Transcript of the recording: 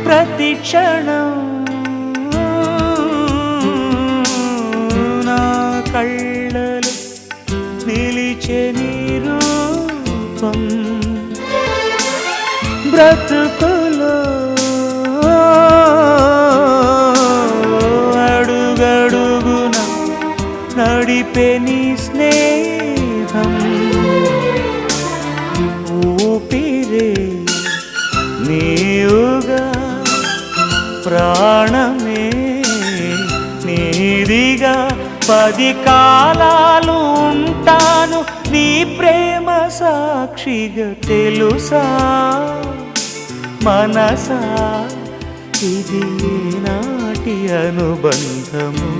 ప్రతి క్షణం నా కళ్ళలో నిలిచే నీ రూపం బ్రతుకులో అడుగడుగున నడిపే నీ స్నేహం ఊపిరే నీవుగా ప్రాణమే నీదిగా 10 కాలాలు ఉంటాను నీ ప్రేమ సాక్షిగా తెలుసా మనసా ఇది నాటి అనుబంధము